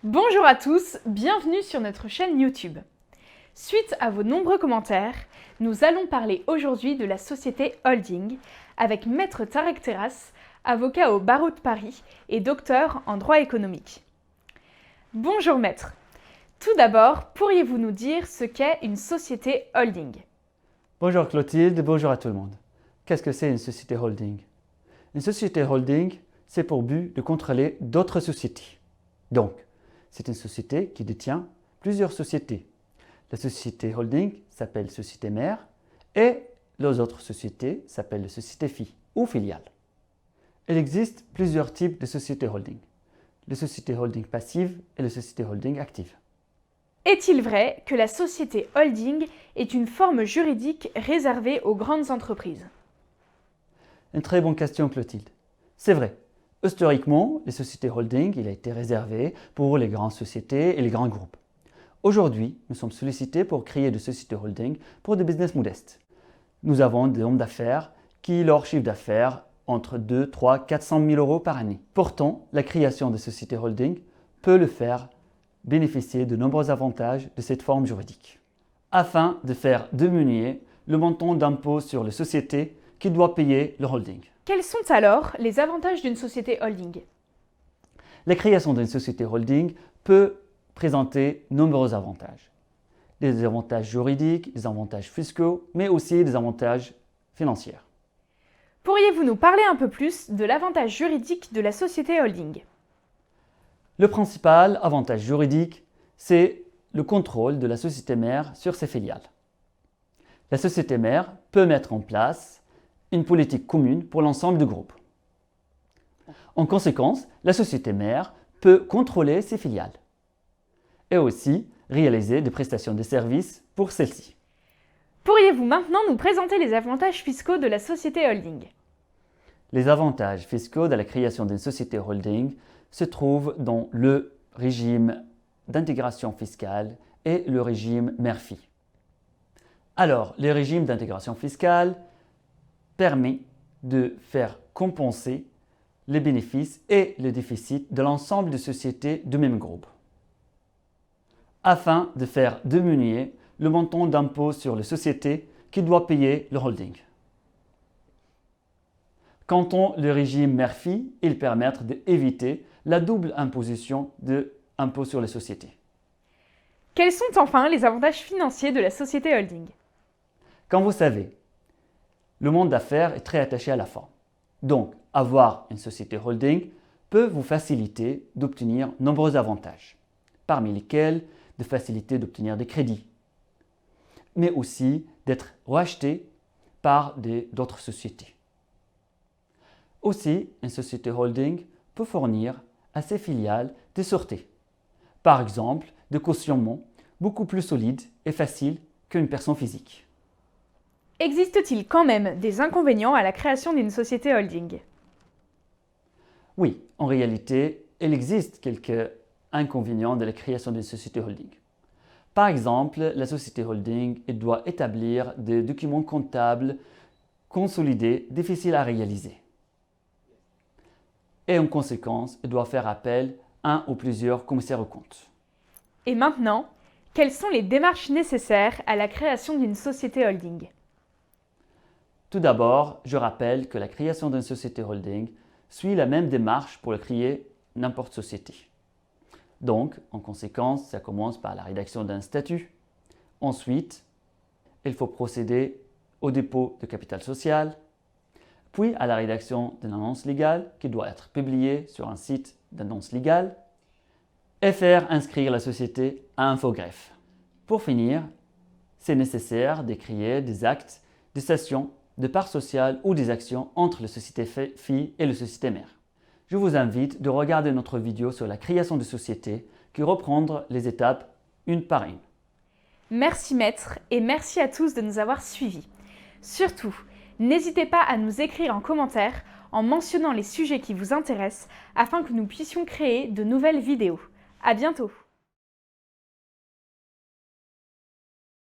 Bonjour à tous, bienvenue sur notre chaîne YouTube. Suite à vos nombreux commentaires, nous allons parler aujourd'hui de la société holding avec Maître Tarek Terras, avocat au barreau de Paris et docteur en droit économique. Bonjour Maître. Tout d'abord, pourriez-vous nous dire ce qu'est une société holding? Bonjour Clotilde, bonjour à tout le monde. Qu'est-ce que c'est une société holding? Une société holding, c'est pour but de contrôler d'autres sociétés. Donc, c'est une société qui détient plusieurs sociétés. La société holding s'appelle société mère et les autres sociétés s'appellent les sociétés filles ou filiales. Il existe plusieurs types de sociétés holding. Les sociétés holding passives et les sociétés holding actives. Est-il vrai que la société holding est une forme juridique réservée aux grandes entreprises? Une très bonne question Clotilde. C'est vrai. Historiquement, les sociétés holding il a été réservé pour les grandes sociétés et les grands groupes. Aujourd'hui, nous sommes sollicités pour créer des sociétés holding pour des business modestes. Nous avons des hommes d'affaires qui leur chiffre d'affaires entre 2, 3, 400 000 euros par année. Pourtant, la création de sociétés holding peut le faire bénéficier de nombreux avantages de cette forme juridique. Afin de faire diminuer le montant d'impôt sur les sociétés qui doit payer le holding. Quels sont alors les avantages d'une société holding? La création d'une société holding peut présenter nombreux avantages. Des avantages juridiques, des avantages fiscaux, mais aussi des avantages financiers. Pourriez-vous nous parler un peu plus de l'avantage juridique de la société holding? Le principal avantage juridique, c'est le contrôle de la société mère sur ses filiales. La société mère peut mettre en place une politique commune pour l'ensemble du groupe. En conséquence, la société mère peut contrôler ses filiales et aussi réaliser des prestations de services pour celles-ci. Pourriez-vous maintenant nous présenter les avantages fiscaux de la société holding? Les avantages fiscaux de la création d'une société holding se trouvent dans le régime d'intégration fiscale et le régime mère-fille. Alors, le régime d'intégration fiscale permet de faire compenser les bénéfices et le déficit de l'ensemble des sociétés du même groupe, afin de faire diminuer le montant d'impôt sur les sociétés qui doit payer le holding. Quant au régime mère-fille, il permet d'éviter la double imposition de l'impôt sur les sociétés. Quels sont enfin les avantages financiers de la société holding? Comme vous savez, le monde d'affaires est très attaché à la forme. Donc, avoir une société holding peut vous faciliter d'obtenir nombreux avantages, parmi lesquels de faciliter d'obtenir des crédits, mais aussi d'être racheté par d'autres sociétés. Aussi, une société holding peut fournir à ses filiales des sûretés, par exemple des cautionnements beaucoup plus solides et faciles qu'une personne physique. Existe-t-il quand même des inconvénients à la création d'une société holding? Oui, en réalité, il existe quelques inconvénients de la création d'une société holding. Par exemple, la société holding doit établir des documents comptables consolidés difficiles à réaliser. Et en conséquence, elle doit faire appel à un ou plusieurs commissaires aux comptes. Et maintenant, quelles sont les démarches nécessaires à la création d'une société holding? Tout d'abord, je rappelle que la création d'une société holding suit la même démarche pour créer n'importe société. Donc, en conséquence, ça commence par la rédaction d'un statut. Ensuite, il faut procéder au dépôt de capital social, puis à la rédaction d'une annonce légale qui doit être publiée sur un site d'annonce légale et faire inscrire la société à Infogreffe. Pour finir, c'est nécessaire de créer des actes de cession de parts sociales ou des actions entre les sociétés filles et les sociétés mères. Je vous invite de regarder notre vidéo sur la création de sociétés qui reprend les étapes une par une. Merci Maître et merci à tous de nous avoir suivis. Surtout, n'hésitez pas à nous écrire en commentaire en mentionnant les sujets qui vous intéressent afin que nous puissions créer de nouvelles vidéos. À bientôt!